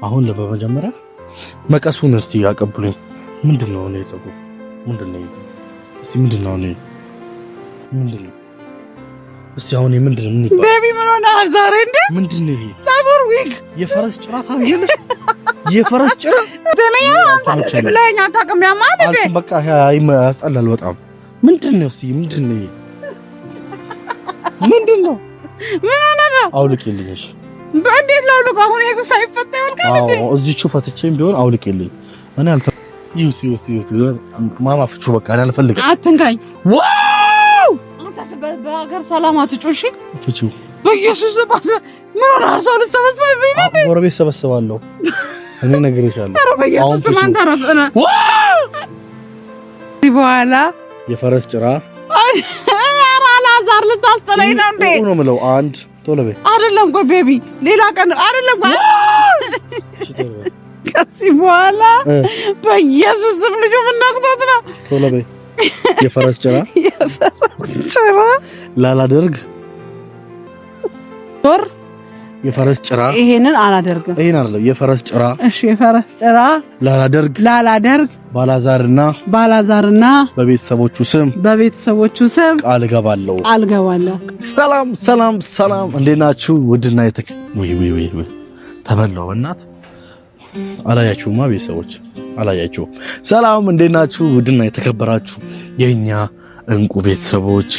አሁን ለበመጀመሪያ መቀሱን እስቲ ያቀብሉኝ። ምንድነው ነው የጸጉር ምንድነው? እስቲ ምንድነው ነው ምንድነው? እስቲ አሁን ምንድነው? ምን ይባላል? ቤቢ ምን ሆነሃል ዛሬ እንዴ? ምንድነው ይሄ? ጸጉር ዊግ የፈረስ ጭራ ታውቂያለሽ? የፈረስ ጭራ ደነኛ ብለኛ ታቀም ያማል እንዴ? በቃ ያስጠላል በጣም። ምንድነው? እስቲ ምንድነው ይሄ? ምንድነው? ምን ሆነ ነው? አውልቂልኝ። በእንዴት ላውልቅ? አሁን ይሄ ሳይፈታ ይወልቃል እንዴ? አዎ እዚህቹ ፈትቼም ቢሆን አውልቂልኝ። እኔ ይሁት ማማ ፍቹ በቃ እኔ አልፈልግም። አትንካኝ። ዋው አንተስ በሀገር ሰላም አትጮሽ። ፍቹ በኢየሱስ ባሰ ምን ሆነ? ሰው ልሰበስብብኝ ነው? ጎረቤት ሰበስባለሁ እኔ ነግሬሻለሁ። አሁን ፍቹ ማን ተረፈነ? ዋው በኋላ የፈረስ ጭራ አላዛር ልታስጠለኝ ነው እንዴ? ነው የምለው አንድ ቶሎ በይ። አይደለም ቆይ ቤቢ ሌላ ቀን አይደለም ቆይ ከዚህ በኋላ በኢየሱስ ስም ልጁ ምን ነክቶት ነው? ቶሎ በይ። የፈረስ ጭራ ላላደርግ ቶር የፈረስ ጭራ ይሄንን አላደርግም። ይሄን አይደለም የፈረስ ጭራ። እሺ የፈረስ ጭራ ላላደርግ ባላዛርና በቤተሰቦቹ ስም ቃል ገባለሁ። ሰላም እንዴት ናችሁ? ውድና ወይ ተበላው እናት አላያችሁማ ቤተሰቦች አላያችሁ። ሰላም እንዴት ናችሁ? ውድና የተከበራችሁ የኛ እንቁ ቤተሰቦች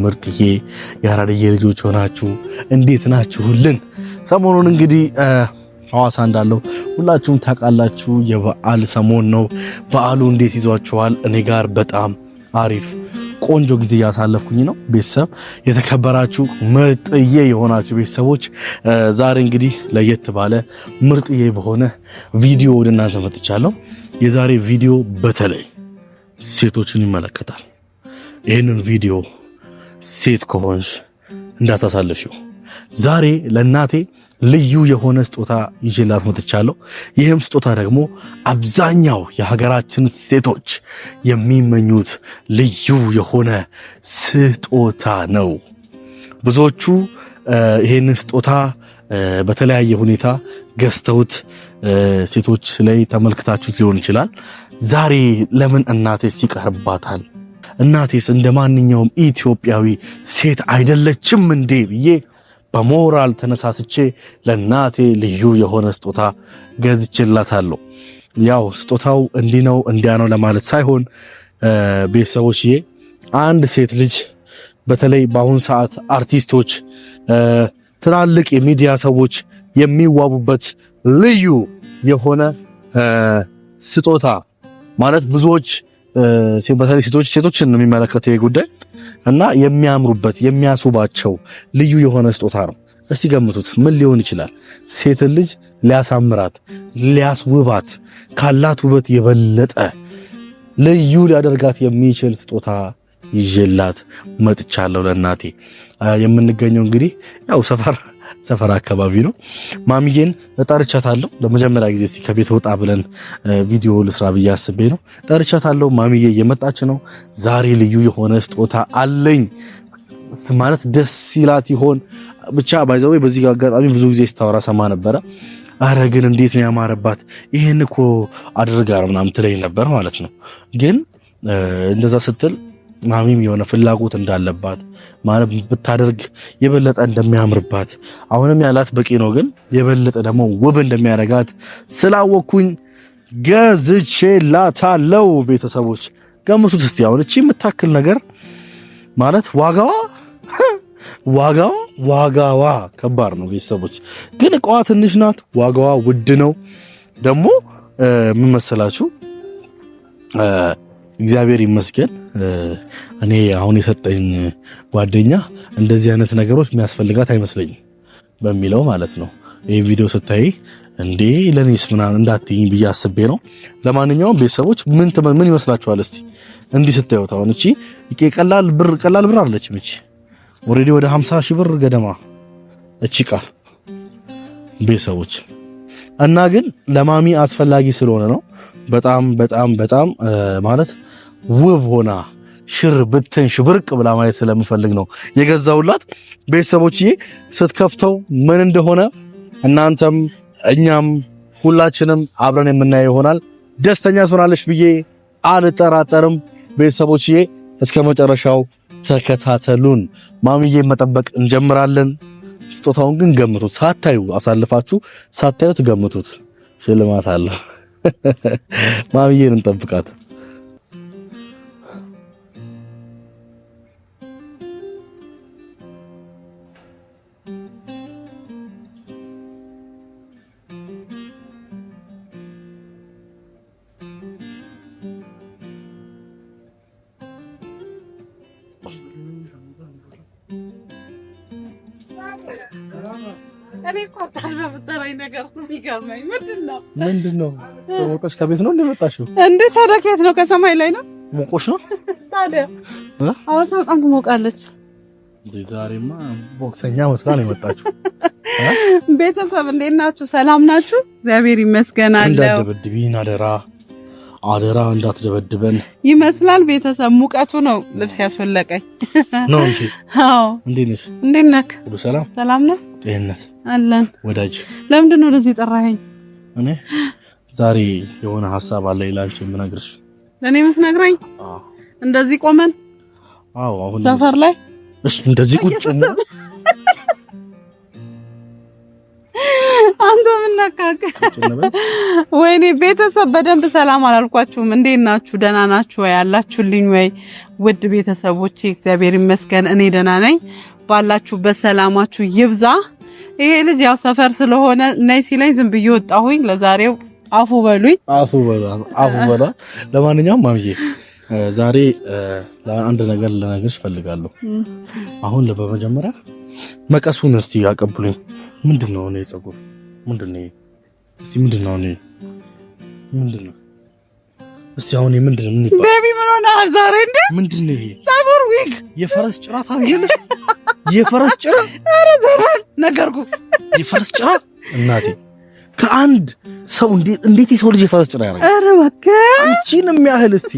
ምርጥዬ ያራድዬ ልጆች ሆናችሁ እንዴት ናችሁልን? ሰሞኑን እንግዲህ ሐዋሳ እንዳለው ሁላችሁም ታውቃላችሁ። የበዓል ሰሞን ነው። በዓሉ እንዴት ይዟችኋል? እኔ ጋር በጣም አሪፍ ቆንጆ ጊዜ ያሳለፍኩኝ ነው። ቤተሰብ የተከበራችሁ ምርጥዬ የሆናችሁ ቤተሰቦች ዛሬ እንግዲህ ለየት ባለ ምርጥዬ በሆነ ቪዲዮ ወደ እናንተ መጥቻለሁ። የዛሬ ቪዲዮ በተለይ ሴቶችን ይመለከታል። ይህንን ቪዲዮ ሴት ከሆንሽ እንዳታሳልፊው። ዛሬ ለእናቴ ልዩ የሆነ ስጦታ ይዤላት መጥቻለሁ። ይህም ስጦታ ደግሞ አብዛኛው የሀገራችን ሴቶች የሚመኙት ልዩ የሆነ ስጦታ ነው። ብዙዎቹ ይህንን ስጦታ በተለያየ ሁኔታ ገዝተውት ሴቶች ላይ ተመልክታችሁት ሊሆን ይችላል። ዛሬ ለምን እናቴስ ይቀርባታል? እናቴስ እንደ ማንኛውም ኢትዮጵያዊ ሴት አይደለችም እንዴ ብዬ በሞራል ተነሳስቼ ለናቴ ልዩ የሆነ ስጦታ ገዝቼላታለሁ። ያው ስጦታው እንዲህ ነው እንዲያ ነው ለማለት ሳይሆን ቤተሰቦችዬ አንድ ሴት ልጅ በተለይ በአሁን ሰዓት አርቲስቶች፣ ትላልቅ የሚዲያ ሰዎች የሚዋቡበት ልዩ የሆነ ስጦታ ማለት ብዙዎች በተለይ ሴቶችን ነው የሚመለከተው ይሄ ጉዳይ እና የሚያምሩበት የሚያስውባቸው ልዩ የሆነ ስጦታ ነው። እስቲ ገምቱት ምን ሊሆን ይችላል? ሴት ልጅ ሊያሳምራት ሊያስውባት ካላት ውበት የበለጠ ልዩ ሊያደርጋት የሚችል ስጦታ ይዤላት መጥቻለሁ ለእናቴ። የምንገኘው እንግዲህ ያው ሰፈር አካባቢ ነው። ማሚዬን ጠርቻታለሁ። ለመጀመሪያ ጊዜ እስቲ ከቤት ወጣ ብለን ቪዲዮ ልስራ ብዬ አስቤ ነው ጠርቻታለሁ። ማሚዬ እየመጣች ነው። ዛሬ ልዩ የሆነ ስጦታ አለኝ ማለት ደስ ይላት ይሆን ብቻ ባይዘው። በዚህ አጋጣሚ ብዙ ጊዜ ስታወራ ሰማ ነበረ። አረ ግን እንዴት ነው ያማረባት ይሄን እኮ አድርጋ ነው ምናምን ትለኝ ነበር ማለት ነው። ግን እንደዛ ስትል ማሚም የሆነ ፍላጎት እንዳለባት ማለት ብታደርግ የበለጠ እንደሚያምርባት አሁንም ያላት በቂ ነው፣ ግን የበለጠ ደግሞ ውብ እንደሚያደርጋት ስላወኩኝ ገዝቼላታለሁ። ቤተሰቦች ገምቱት እስቲ አሁን እቺ የምታክል ነገር ማለት ዋጋዋ ከባድ ነው ቤተሰቦች። ግን እቃዋ ትንሽ ናት፣ ዋጋዋ ውድ ነው። ደግሞ ምን መሰላችሁ እግዚአብሔር ይመስገን እኔ አሁን የሰጠኝ ጓደኛ እንደዚህ አይነት ነገሮች የሚያስፈልጋት አይመስለኝም በሚለው ማለት ነው። ይህ ቪዲዮ ስታይ እንዴ ለኔስ ምናምን እንዳትይኝ ብዬ አስቤ ነው። ለማንኛውም ቤተሰቦች ምን ይመስላችኋል? እስቲ እንዲህ ስታዩት አሁን እቺ ቀላል ብር አይደለችም። እቺ ኦሬዲ ወደ 50 ሺህ ብር ገደማ እቺ ቃ ቤተሰቦች እና ግን ለማሚ አስፈላጊ ስለሆነ ነው በጣም ማለት ውብ ሆና ሽር ብትን ሽብርቅ ብላ ማየት ስለምፈልግ ነው የገዛውላት። ቤተሰቦችዬ ስትከፍተው ምን እንደሆነ እናንተም እኛም ሁላችንም አብረን የምናየው ይሆናል። ደስተኛ ትሆናለች ብዬ አልጠራጠርም። ቤተሰቦችዬ እስከ መጨረሻው ተከታተሉን። ማሚዬ መጠበቅ እንጀምራለን። ስጦታውን ግን ገምቱት። ሳታዩ አሳልፋችሁ ሳታዩት ገምቱት። ሽልማት አለ። ማሚዬን እንጠብቃት። እኔ እኮ ታልበጠራኝ ነገር ነው የሚገርመኝ። ምንድነው? ሞቆሽ ከቤት ነው እንደመጣሽው? እንዴ ታዲያ ከየት ነው? ከሰማይ ላይ ነው። ሞቆሽ ነው ታዲያ? አሁን በጣም ትሞቃለች። ዛሬማ ቦክሰኛ መስላ ነው የመጣችው። ቤተሰብ እንዴት ናችሁ? ሰላም ናችሁ? እግዚአብሔር ይመስገን አለው። እንዳትደበድቢን አደራ እንዳትደበድበን ይመስላል። ቤተሰብ ሙቀቱ ነው ልብስ ያስወለቀኝ ነው እንጂ። አዎ እንዴት ነሽ? እንዴት ነህ? ሁሉ ሰላም? ሰላም ነው። ጤንነት አለን። ወዳጅ ለምንድን ነው ወደዚህ ጠራኸኝ? እኔ ዛሬ የሆነ ሐሳብ አለ ይላልሽ የምነግርሽ። ለኔ የምትነግረኝ? አዎ። እንደዚህ ቆመን? አዎ። አሁን ሰፈር ላይ? እሺ፣ እንደዚህ ቁጭ ነው። አንተ ምን ነካከ? ወይኔ ቤተሰብ በደንብ ሰላም አላልኳችሁም። እንዴት ናችሁ? ደህና ናችሁ ወይ? ያላችሁልኝ ወይ? ውድ ቤተሰቦቼ እግዚአብሔር ይመስገን እኔ ደህና ነኝ። ባላችሁበት ሰላማችሁ ይብዛ። ይሄ ልጅ ያው ሰፈር ስለሆነ ነይ ሲለኝ ዝም ብዬ ወጣሁኝ። ለዛሬው አፉ በሉኝ። አፉ በላ። ለማንኛውም ማሚዬ ዛሬ አንድ ነገር ልነግርሽ ፈልጋለሁ። አሁን በመጀመሪያ መቀሱን እስቲ ያቀብሉኝ። ምንድነው ነው የጸጉር ምንድነው? እስቲ ምንድነው ነው? ምንድነው? እስቲ አሁን ምንድነው? ምን ይባላል? ቤቢ ምን ሆነሃል ዛሬ? እንዴ ምንድነው ይሄ? ጸጉር ዊግ የፈረስ ጭራ ታርገለሽ? የፈረስ ጭራ? ኧረ ዘራል ነገርኩ። የፈረስ ጭራ እናቴ ከአንድ ሰው እንዴት የሰው ልጅ የፈረስ ጭራ ያደርጋል? ኧረ እባክህ አንቺን የሚያህል እስቲ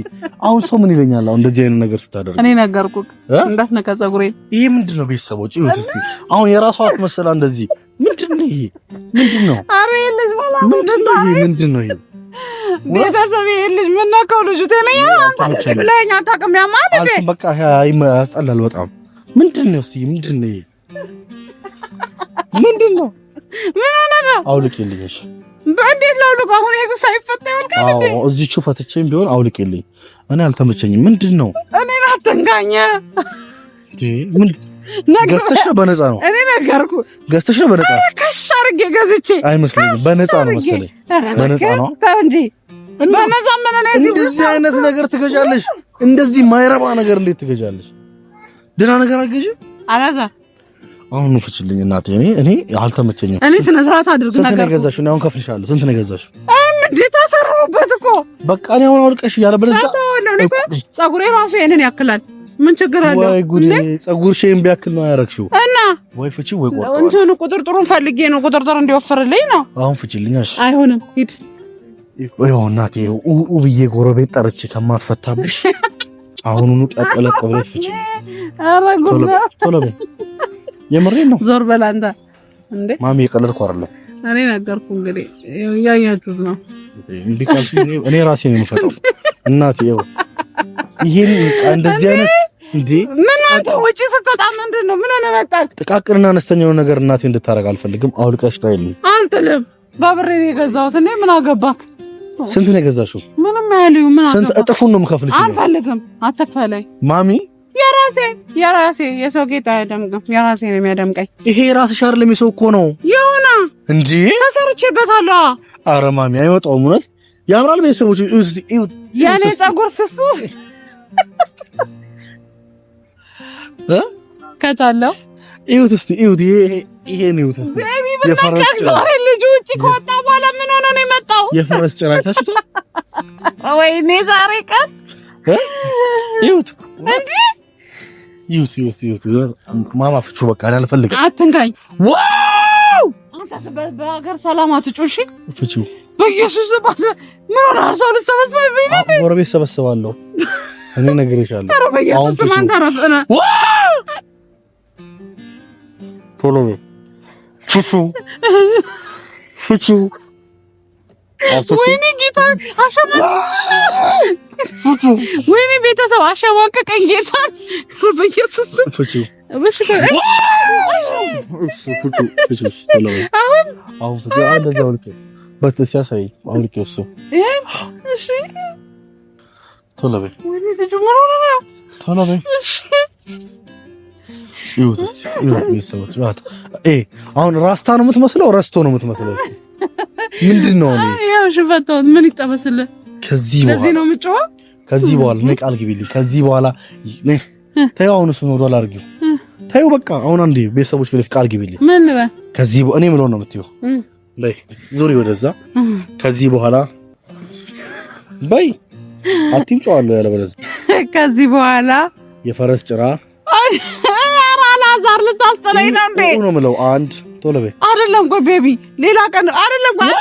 አሁን ሰው ምን ይለኛል? አሁን እንደዚህ አይነት ነገር ስታደርግ እኔ ነገርኩ እንዳትነካ ጸጉሬን። ይሄ ምንድነው? ቤተሰቦች ይሁት እስቲ አሁን የራሷ አስመስላ እንደዚህ ምንድነው ይሄ? ምንድነው? አረ ልጅ ባላ ምንድነው ይሄ? ቤተሰብ ይሄ ልጅ ምን ነካው? ልጁ ተነያ ለኛ ታቀም ያማል እንዴ? በቃ ያስጠላል በጣም። ምንድነው? እስቲ ምንድነው ይሄ? ምንድነው? ምን ሆነና? አውልቂልኝ። እሺ በእንዴት ላውልቅ? አሁን ይሄ ሳይፈታ ይወልቃል እንዴ? አዎ እዚቹ ፈትቼም ቢሆን አውልቂልኝ። እኔ አልተመቸኝም። ምንድነው? እኔን አትንካኝ። ምን ገዝተሽ ነው? በነፃ ነው? እኔ ነገርኩ። ገዝተሽ ነው? በነፃ ከሽ አድርጌ ገዝቼ አይመስለኝም። በነፃ ነው መሰለኝ። በነፃ ነው። ተው እንጂ በነፃ ምን ነው? እንደዚህ አይነት ነገር ትገዣለሽ? እንደዚህ ማይረባ ነገር እንዴት ትገዣለሽ? ደህና ነገር አገዢ አላዛ። አሁን ነው ፍችልኝ እናቴ። እኔ አልተመቸኝም። እኔ ስነ ስርዓት አድርግ ነገር። ስንት ነው የገዛሽው? እኔ አሁን ከፍልሻለሁ። ስንት ነው የገዛሽው? እንዴት አሰራሁበት እኮ። በቃ እኔ አሁን አውልቀሽ ያለ በለዛ ጸጉሬ ራሱ ይሄንን ያክላል። ምን ችግር አለ? ወይ ጉዴ! ጸጉርሽን ቢያክል ነው ያረክሽው እና ወይ ፍቺ ወይ ቆርጠው። እንትኑ ቁጥርጥሩን ፈልጌ ነው ቁጥርጥር እንዲወፍርልኝ ነው። አሁን ፍቺልኛሽ። አይሆንም ሂድ። ይኸው እናቴ ብዬ ጎረቤት ጠርቼ ከማስፈታብሽ አሁኑኑ ቀጥለጥ ብለሽ ፍቺ። ኧረ ጉድ! ቶሎ በይ። የምሬን ነው። ዞር በል አንተ። እንዴ ማሚ የቀለድኩ አይደለም። እኔ ነገርኩ እንግዲህ ያያችሁት ነው። እንዴ ካልሽ እኔ ራሴ ነው የምፈጠው እናቴ። ይሄን እንደዚህ አይነት እንዴ ምን አንተ ወጪ ስትወጣ ምንድነው? ምን ሆነ መጣክ? ጥቃቅንና አነስተኛው ነገር እናቴ እንድታረግ አልፈልግም። አውልቀሽ ታይልኝ። አልጥልም። በብሬ ነው የገዛሁት። እኔ ምን አገባክ? ስንት ነው የገዛሽው? ምንም አይልዩ። ምን ስንት እጥፉን ነው የምከፍልሽ? አልፈልግም። አትክፈለኝ ማሚ። የራሴ የሰው ጌጥ አይደምቅም። የራሴ ነው የሚያደምቀኝ። ይሄ ራስሽ አይደለም የሰው እኮ ነው። ይሁና እንዴ ተሰርቼበታለሁ። አረ ማሚ አይወጣውም። እውነት ያምራል። ቤተሰቦች እዩት። የኔ ጸጉር ስሱ ከታለው እዩት እስቲ እዩት። ይሄን እዩት እስቲ። የፈረስ ጭራ ልጅ ውጪ ከወጣ በኋላ ምን ሆነ ነው የመጣው? የፈረስ ጭራ ታሽቶ ወይኔ ዛሬ ቀን እዩት እንዴ! እዩት። ማማ ፍቹ በቃ አልፈልግም። አትንካኝ። ዋው! አንተስ በሀገር ሰላም አትጮሽ። ፍቹ በኢየሱስ ባሰ ምን ሆነ? ሰው ልሰበሰብ ይላል። ጎረቤት ሰበስባለሁ እኔ ነግሬሻለሁ። ኧረ በኢየሱስ ማን ተረፈነ? ቶሎ ፍቹ ፍቺው ወይኔ ጌታ ወይኔ ቤተሰብ አሸማቀቀኝ ጌታ በኢየሱስ ፍቺው አሁን ፍቺው እንደዛው ልክ በተሲያሳይ አሁን ልክ እሱ እሺ ቶሎ በይ ወይኔ ልጅ ምን ሆነ ቶሎ በይ ይወስ አሁን ራስታ ነው የምትመስለው ረስቶ ነው የምትመስለው እስቲ ምንድነው ነው ያው ሽፈታው ምን ይጠበስል ከዚህ ነው የምጮህ ከዚህ በኋላ ነው ቃል ግቢልኝ ከዚህ በኋላ ታዩ አሁን እሱ ነው ዶላር አርጊው ታዩ በቃ አሁን አንዴ ቤተሰቦች ብለሽ ቃል ግቢልኝ ምን ነው ከዚህ እኔ ምን ነው የምትይው በይ ዙሪ ወደዛ ከዚህ በኋላ በይ አትም ጮዋለሁ ያለ በለዝ ከዚህ በኋላ የፈረስ ጭራ አላዛር ልታስጠለኝ ነው እንዴ ነው ምለው አንድ ቶሎ በይ አይደለም ቆይ ቤቢ ሌላ ቀን አይደለም ቆይ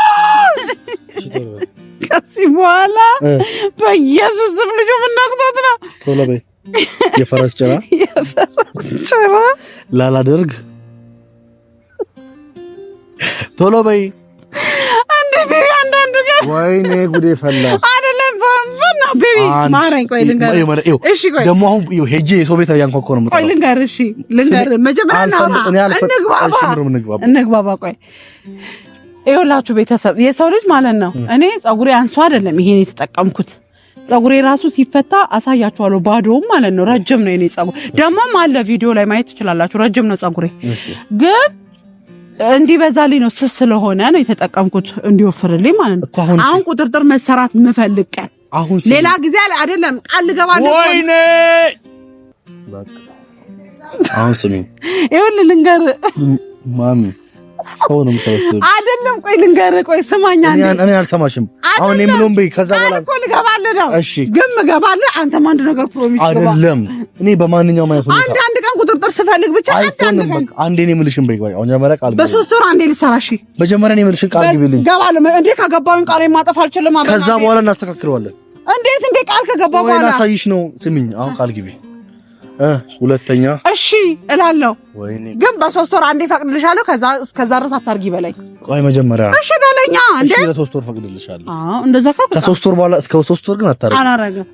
ከዚህ በኋላ በኢየሱስ ስም ልጁ ምን ነክቶት ነው ቶሎ በይ የፈረስ ጭራ ላላደርግ ቶሎ በይ አንዴ ቤቢ አንዳንድ ጋር ወይኔ ጉዴ ፈላ አይደለም በና ቤቢ ማረኝ ቆይ ልንገር እሺ ቆይ ደሞ አሁን ሄጄ የሰው ቤት ያንኳኳ ነው ቆይ ልንገር እሺ ልንገር መጀመሪያ እንግባባ ቆይ ይኸውላችሁ ቤተሰብ የሰው ልጅ ማለት ነው እኔ ጸጉሬ አንሷ አይደለም ይሄን የተጠቀምኩት ጸጉሬ ራሱ ሲፈታ አሳያችኋለሁ ባዶም ማለት ነው ረጅም ነው የኔ ጸጉር ደሞም አለ ቪዲዮ ላይ ማየት ትችላላችሁ ረጅም ነው ጸጉሬ ግን እንዲበዛልኝ ነው ስስ ስለሆነ ነው የተጠቀምኩት እንዲወፍርልኝ ማለት ነው አሁን ቁጥርጥር መሰራት ምፈልግ ቀን ሌላ ጊዜ አይደለም ቃል ገባለሁ ወይኔ አሁን ስሚ ይኸውልህ ልንገር ማሚ ሰው ነው የምሰበስብ አይደለም ቆይ ልንገር ቆይ ስማኛ እኔ አልሰማሽም አሁን የምለውን በይ ከዛ በኋላ እኮ ልገባለህ ነው እሺ ግን ልገባለህ አንተም አንድ ነገር ፕሮሚስ አይደለም እኔ በማንኛውም አይነት ሁኔታ አንድ ቀን ቁጥርጥር ስፈልግ ብቻ አንዴ እኔ የምልሽን በይ አሁን ጀመረ ቃል በሶስት ወር አንዴ ልሰራሽ መጀመሪያ እኔ የምልሽን ቃል ግቢልኝ ገባለህ እንዴ ከገባውን ቃል ማጠፍ አልችልም ማለት ከዛ በኋላ እናስተካክለዋለን እንዴት እንዴ ቃል ከገባው በኋላ ወይና ሳይሽ ነው ስሚኝ አሁን ቃል ግቢ ሁለተኛ እሺ እላለሁ ግን በሶስት ወር አንዴ ፈቅድልሻለሁ ከዛ ድረስ አታርጊ በላይ ቆይ መጀመሪያ እሺ በለኛ እንዴ ለሶስት ወር ፈቅድልሻለሁ እንደዛ ከሶስት ወር በኋላ እስከ ሶስት ወር ግን አታርጊ አላረገም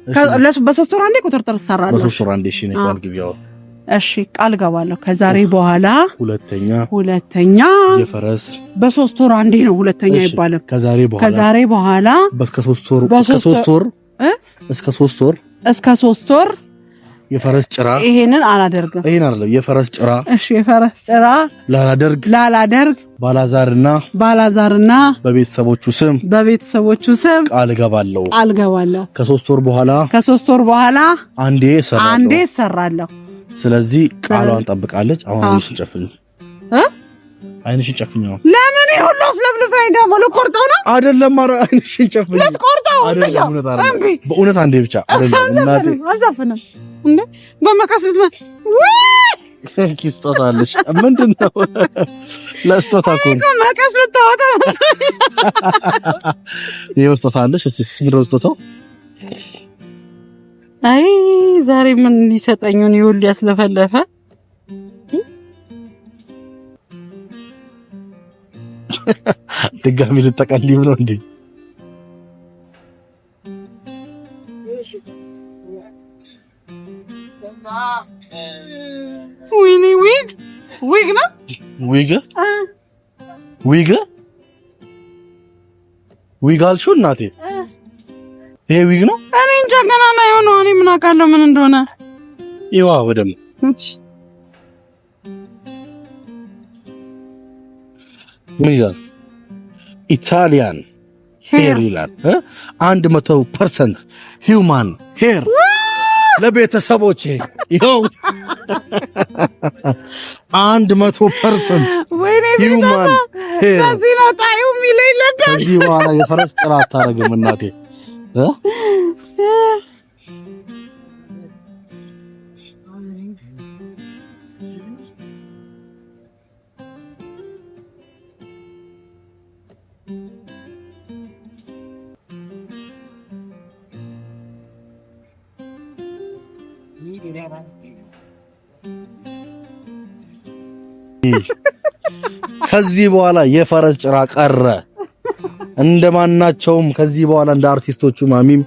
በሶስት ወር አንዴ ቁጥርጥር ሰራለሁ በሶስት ወር አንዴ እሺ ነው ቃል ግቢው እሺ ቃል ገባለሁ ከዛሬ በኋላ ሁለተኛ የፈረስ በሶስት ወር አንዴ ነው ሁለተኛ ይባላል ከዛሬ በኋላ እስከ ሶስት ወር የፈረስ ጭራ ይሄንን አላደርግም ይሄን አይደለም የፈረስ ጭራ እሺ የፈረስ ጭራ ላላደርግ ባላዛርና በቤተሰቦቹ ስም ቃል ገባለሁ ከሶስት ወር በኋላ አንዴ ሰራለሁ ስለዚህ ቃሏን ጠብቃለች አሁን አይንሽን ጨፍኝ ለምን ይሁን ለፍለፍለፈኝ ደግሞ ልቆርጠው ነው አይደለም ኧረ አይንሽን ጨፍኝ ልቆርጠው አይደለም በእውነት አንዴ ብቻ አይደለም እናቴ አልዘፍንም እንዴ በመካስ ኪስቶታለሽ ምንድነው ለስቶታ እኮ መካስ ልታወጣ ይወስቶታለሽ እሺ ምንድነው ስቶታው አይ ዛሬ ምን ሊሰጠኝ ነው ይሁን ያስለፈለፈ ድጋሚ ልጠቀልይ ብሎ እንዴ ወይኔ ዊግ ነው ዊግ አልሽው እናቴ ይሄ ዊግ ነው እኔ እንጃ ገና ነው የሆነው እኔ ምን አውቃለሁ ምን እንደሆነ ይዋ ወደም ምን ይላል ኢታሊያን ሄር ይላል 100% ሂውማን ሄር ለቤተሰቦቼ ይኸው 100% ሂውማን ሄር ከዚህ ነው ታዩ ሚለኝ ለካ ከዚህ በኋላ የፈረስ ጭራ አታረግም እናቴ ከዚህ በኋላ የፈረስ ጭራ ቀረ። እንደማናቸውም ከዚህ በኋላ እንደ አርቲስቶቹ ማሚም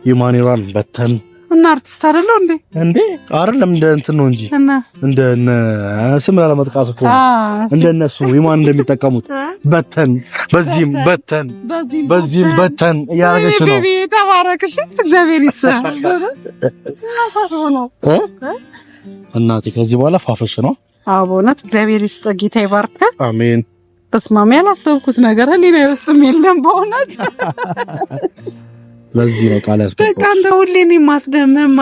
የማኒራን በተን እና አርቲስት አይደለው እንዴ አይደለም እንደ እንትን ነው እንጂ እንደ ስም ለመጥቀስ እኮ እንደነሱ የማን እንደሚጠቀሙት በተን በዚህም በተን ያረገች ነው። ቤቢ ተባረክሽ እግዚአብሔር ይስጥህ እናቴ ከዚህ በኋላ ፋፈሽ ነው። አዎ በእውነት እግዚአብሔር ይስጥህ ጌታ ይባርክ። አሜን። በስማም ያላሰብኩት ነገር ህሊና ውስጥም የለም በእውነት ለዚህ ነው ቃል ያስገባው። በቃ እንደ ሁሌ እኔ ማስደመም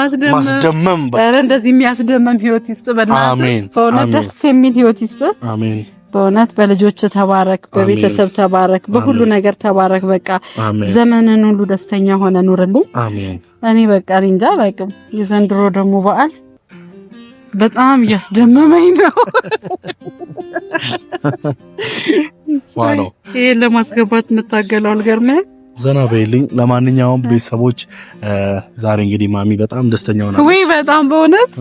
ኧረ እንደዚህ የሚያስደመም ህይወት ይስጥ በእናትህ በእውነት ደስ የሚል ህይወት ይስጥ። አሜን። በእውነት በልጆች ተባረክ፣ በቤተሰብ ተባረክ፣ በሁሉ ነገር ተባረክ። በቃ ዘመንን ሁሉ ደስተኛ ሆነ ኑርልኝ። አሜን። እኔ በቃ እንጃ አላውቅም። የዘንድሮ ደግሞ በዓል በጣም እያስደመመኝ ነው። ዋው ይሄን ለማስገባት የምታገለው አልገርምህ። ዘና በይልኝ። ለማንኛውም ቤተሰቦች ዛሬ እንግዲህ ማሚ በጣም ደስተኛ ሆናለች። ወይ በጣም በእውነት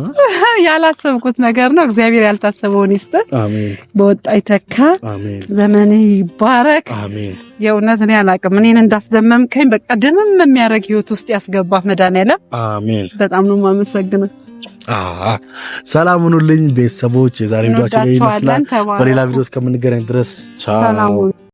ያላሰብኩት ነገር ነው። እግዚአብሔር ያልታሰበውን ይስጥ። አሜን። በወጣ ይተካ። አሜን። ዘመንህ ይባረክ። አሜን። የእውነት እኔ አላውቅም። እኔን እንዳስደመምከኝ በቃ ደምም የሚያደርግ ህይወት ውስጥ ያስገባ መድኃኒዓለም። አሜን። በጣም ነው የማመሰግነው። ሰላም ሁኑልኝ ቤተሰቦች። የዛሬ ቪዲዮአችን ይመስላል። በሌላ ቪዲዮ እስከምንገናኝ ድረስ ቻው።